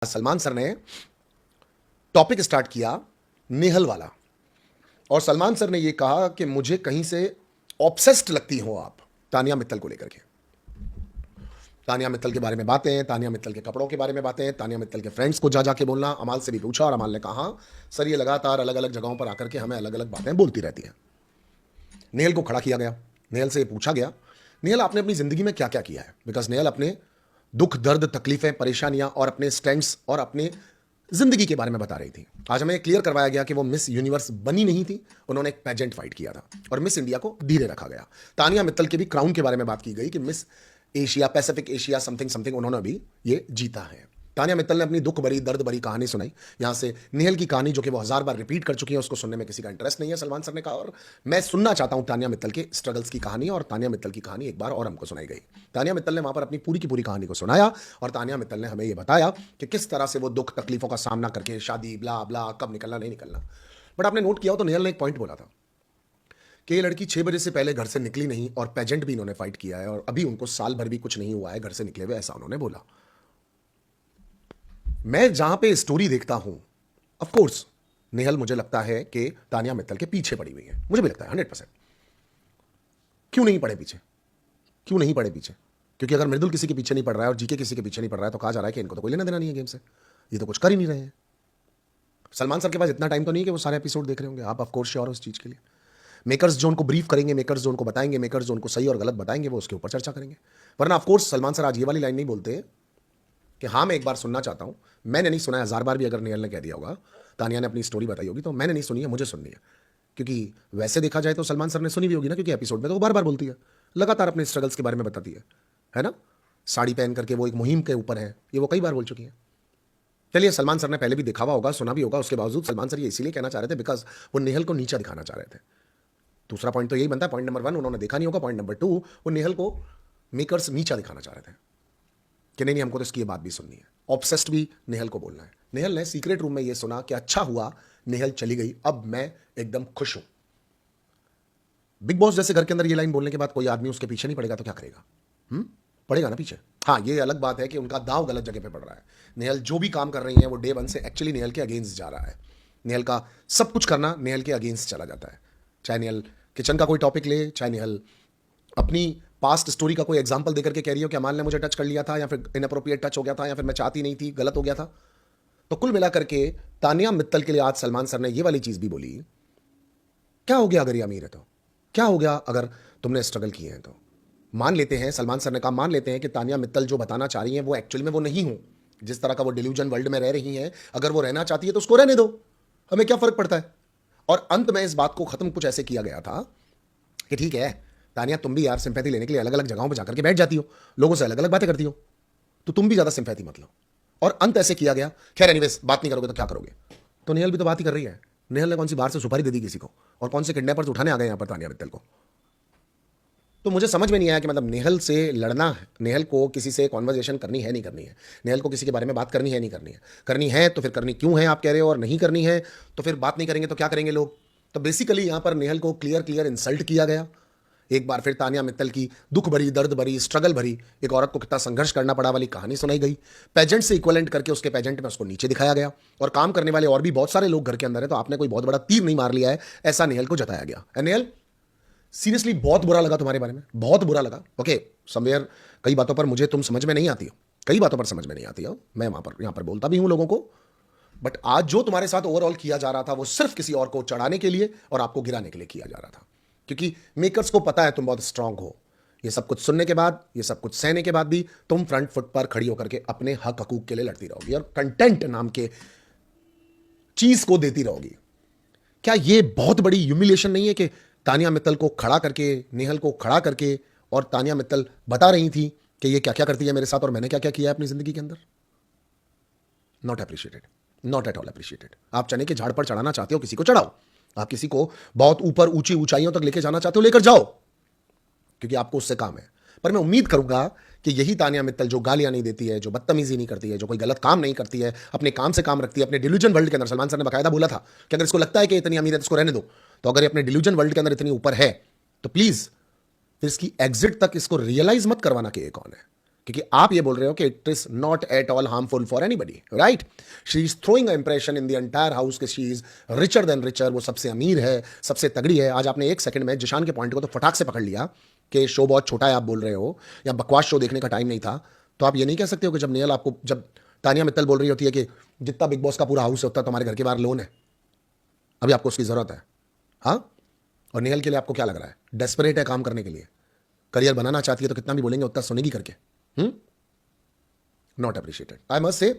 Salman sir ने topic start किया नेहल वाला। और सलमान सर ने यह कहा कि मुझे कहीं से ऑब्सेस्ड लगती हो आप तानिया मित्तल को लेकर के। तानिया मित्तल के बारे में बातें, तानिया मित्तल के कपड़ों के बारे में बातें, तानिया मित्तल के फ्रेंड्स को जा जाके बोलना। अमाल से भी पूछा और अमाल ने कहा सर ये लगातार अलग अलग जगहों पर आकर के हमें अलग अलग बातें बोलती रहती हैं। नेहल को खड़ा किया गया, नेहल से पूछा गया नेहल आपने अपनी जिंदगी में क्या क्या किया है। बिकॉज नेहल अपने दुख दर्द तकलीफें परेशानियां और अपने स्टैंड्स और अपने जिंदगी के बारे में बता रही थी। आज हमें क्लियर करवाया गया कि वो मिस यूनिवर्स बनी नहीं थी, उन्होंने एक पेजेंट फाइट किया था और मिस इंडिया को धीरे रखा गया। तानिया मित्तल के भी क्राउन के बारे में बात की गई कि miss Asia Pacific Asia something something उन्होंने भी ये जीता है। तानिया मित्तल ने अपनी दुख भरी दर्द भरी कहानी सुनाई। यहां से नेहल की कहानी जो कि वो 1000 बार रिपीट कर चुकी है उसको सुनने में किसी का इंटरेस्ट नहीं है, सलमान सर ने कहा। और मैं सुनना चाहता हूं तानिया मित्तल के स्ट्रगल्स की कहानी, और तानिया मित्तल की कहानी एक बार और हमको सुनाई गई। तानिया मित्तल ने वहां पर अपनी पूरी की पूरी कहानी को सुनाया और तानिया मित्तल ने हमें यह बताया कि किस तरह से वो दुख तकलीफों का सामना करके शादी ब्ला ब्ला कब निकलना नहीं निकलना। बट आपने नोट किया हो तो नेहल ने एक पॉइंट बोला था कि ये लड़की 6 बजे से पहले घर से निकली नहीं और पेजेंट भी इन्होंने फाइट किया है और अभी उनको साल भर भी कुछ नहीं हुआ है घर से निकले हुए, ऐसा उन्होंने बोला। मैं जहां पे स्टोरी देखता हूं, ऑफ कोर्स नेहल मुझे लगता है कि तानिया मित्तल के पीछे पड़ी हुई है, मुझे भी लगता है 100%। क्यों नहीं पड़े पीछे, क्यों नहीं पड़े पीछे? क्योंकि अगर मृदुल किसी के पीछे नहीं पड़ रहा है और जीके किसी के पीछे नहीं पड़ रहा है तो कहा जा रहा है कि इनको तो कोई लेना देना नहीं है गेम से, ये तो कुछ कर ही नहीं रहे हैं। सलमान सर के पास इतना टाइम तो नहीं कि वो सारे एपिसोड देख रहे होंगे, आप ऑफकोर्स श्योर हो उस चीज के लिए। मेकर्स जो उनको ब्रीफ करेंगे, मेकर्स जो उनको बताएंगे, मेकर्स जो उनको सही और गलत बताएंगे, वो उसके ऊपर चर्चा करेंगे। वरना ऑफकोर्स सलमान सर आज ये वाली लाइन नहीं बोलते कि हाँ मैं एक बार सुनना चाहता हूं। मैंने नहीं सुना है, 1000 बार भी अगर नेहल ने कह दिया होगा, तानिया ने अपनी स्टोरी बताई होगी तो मैंने नहीं सुनी है, मुझे सुननी है। क्योंकि वैसे देखा जाए तो सलमान सर ने सुनी भी होगी ना, क्योंकि एपिसोड में तो वो बार बार बोलती है, लगातार अपने स्ट्रगल्स के बारे में बताती है ना। साड़ी पहन करके वो एक मुहिम के ऊपर है, ये वो कई बार बोल चुकी है। चलिए सलमान सर ने पहले भी देखा हुआ होगा, सुना भी होगा, उसके बावजूद सलमान सर ये इसीलिए कहना चाह रहे थे बिकॉज वो नेहल को नीचा दिखाना चाह रहे थे। दूसरा पॉइंट तो यही बनता है, पॉइंट नंबर 1 उन्होंने देखा नहीं होगा, पॉइंट नंबर 2 वो नेहल को मेकर्स नीचा दिखाना चाह रहे थे कि नहीं हमको तो इसकी ये बात भी सुननी है, ऑब्सेस्ड भी नेहल को बोलना है। नेहल ने सीक्रेट रूम में ये सुना कि अच्छा हुआ नेहल चली गई, अब मैं एकदम खुश हूं। बिग बॉस जैसे घर के अंदर ये लाइन बोलने के बाद कोई आदमी उसके पीछे नहीं पड़ेगा तो क्या करेगा? पड़ेगा ना पीछे। हाँ ये अलग बात है कि उनका दांव गलत जगह पे पड़ रहा है। नेहल जो भी काम कर रही है वो डे 1 से एक्चुअली नेहल के अगेंस्ट जा रहा है। नेहल का सब कुछ करना नेहल के अगेंस्ट चला जाता है। चाहे नेहल किचन का कोई टॉपिक ले, चाहे नेहल अपनी पास्ट स्टोरी का कोई एग्जांपल देकर के कह रही हो कि अमाल ने मुझे टच कर लिया था, या फिर इनअप्रोप्रिएट टच हो गया था, या फिर मैं चाहती नहीं थी, गलत हो गया था। तो कुल मिलाकर के तानिया मित्तल के लिए आज सलमान सर ने ये वाली चीज भी बोली, क्या हो गया अगर ये अमीर है तो, क्या हो गया अगर तुमने स्ट्रगल किए हैं तो। मान लेते हैं, सलमान सर ने कहा मान लेते हैं कि तानिया मित्तल जो बताना चाह रही है वो एक्चुअल में वो नहीं हो, जिस तरह का वो डिल्यूजन वर्ल्ड में रह रही है, अगर वो रहना चाहती है तो उसको रहने दो, हमें क्या फर्क पड़ता है। और अंत में इस बात को खत्म कुछ ऐसे किया गया था कि ठीक है तानिया तुम भी यार सिंपैथी लेने के लिए अलग अलग जगहों पर जाकर के बैठ जाती हो, लोगों से अलग अलग बातें करती हो, तो तुम भी ज्यादा सिंपैथी मत लो। और अंत ऐसे किया गया, खैर एनीवेज बात नहीं करोगे तो क्या करोगे। तो नेहल भी तो बात ही कर रही है। नेहल ने कौन सी बाहर से सुपारी दे दी किसी को, और कौन से किडनैपर्स उठाने आ गए यहां पर तानिया मित्तल को। तो मुझे समझ में नहीं आया कि मतलब नेहल से लड़ना है, नेहल को किसी से कॉन्वर्जेशन करनी है नहीं करनी है, नेहल को किसी के बारे में बात करनी है नहीं करनी है, करनी है तो फिर करनी क्यों है आप कह रहे हो, और नहीं करनी है तो फिर बात नहीं करेंगे तो क्या करेंगे लोग। तो बेसिकली यहां पर नेहल को क्लियर इंसल्ट किया गया। एक बार फिर तानिया मित्तल की दुख भरी दर्द भरी स्ट्रगल भरी एक औरत को कितना संघर्ष करना पड़ा वाली कहानी सुनाई गई। पेजेंट से इक्वलेंट करके उसके पेजेंट में उसको नीचे दिखाया गया, और काम करने वाले और भी बहुत सारे लोग घर के अंदर है, तो आपने कोई बहुत बड़ा तीर नहीं मार लिया है ऐसा नेहल को जताया गया। नेहल सीरियसली बहुत बुरा लगा तुम्हारे बारे में, बहुत बुरा लगा। ओके समवेयर कई बातों पर मुझे तुम समझ में नहीं आती हो, कई बातों पर समझ में नहीं आती हो, मैं यहां पर बोलता भी हूं लोगों को। बट आज जो तुम्हारे साथ ओवरऑल किया जा रहा था वो सिर्फ किसी और को चढ़ाने के लिए और आपको गिराने के लिए किया जा रहा था, क्योंकि मेकर्स को पता है तुम बहुत स्ट्रांग हो। ये सब कुछ सुनने के बाद, ये सब कुछ सहने के बाद भी तुम फ्रंट फुट पर खड़ी होकर के अपने हक हकूक के लिए लड़ती रहोगी और कंटेंट नाम के चीज को देती रहोगी। क्या ये बहुत बड़ी ह्यूमिलिएशन नहीं है कि तानिया मित्तल को खड़ा करके, नेहल को खड़ा करके, और तानिया मित्तल बता रही थी कि ये क्या क्या करती है मेरे साथ और मैंने क्या क्या किया है अपनी जिंदगी के अंदर। Not appreciated, not at all appreciated. आप चने के झाड़ पर चढ़ाना चाहते हो किसी को चढ़ाओ, आप किसी को बहुत ऊपर ऊंची ऊंचाइयों तक लेके जाना चाहते हो लेकर जाओ, क्योंकि आपको उससे काम है। पर मैं उम्मीद करूंगा कि यही तानिया मित्तल जो गालियां नहीं देती है, जो बदतमीजी नहीं करती है, जो कोई गलत काम नहीं करती है, अपने काम से काम रखती है, अपने डिल्यूजन वर्ल्ड के अंदर, सलमान सर ने बकायदा बोला था कि अगर इसको लगता है कि इतनी अमीर है तो इसको रहने दो, तो अगर ये अपने डिल्यूजन वर्ल्ड के अंदर इतनी ऊपर है तो प्लीज फिर इसकी एग्जिट तक इसको रियलाइज मत करवाना कि ये कौन है। क्योंकि आप ये बोल रहे हो कि it is not at all harmful for anybody, right? She is throwing a impression in the entire house कि she is richer then richer, वो सबसे अमीर है, सबसे तगड़ी है। आज आपने एक सेकंड में जिशान के पॉइंट को तो फटाक से पकड़ लिया कि शो बहुत छोटा है आप बोल रहे हो, या बकवास शो देखने का टाइम नहीं था। तो आप ये नहीं कह सकते हो कि जब नेहल आपको, जब तानिया मित्तल बोल रही होती है कि जितना बिग बॉस का पूरा हाउस है उतना तुम्हारे घर के बाहर लोन है, अभी आपको उसकी जरूरत है, हाँ? और नेहल के लिए आपको क्या लग रहा है? डेस्परेट है काम करने के लिए, करियर बनाना चाहती है, तो कितना भी बोलेंगे उतना सुनेगी करके। Not appreciated, I must say.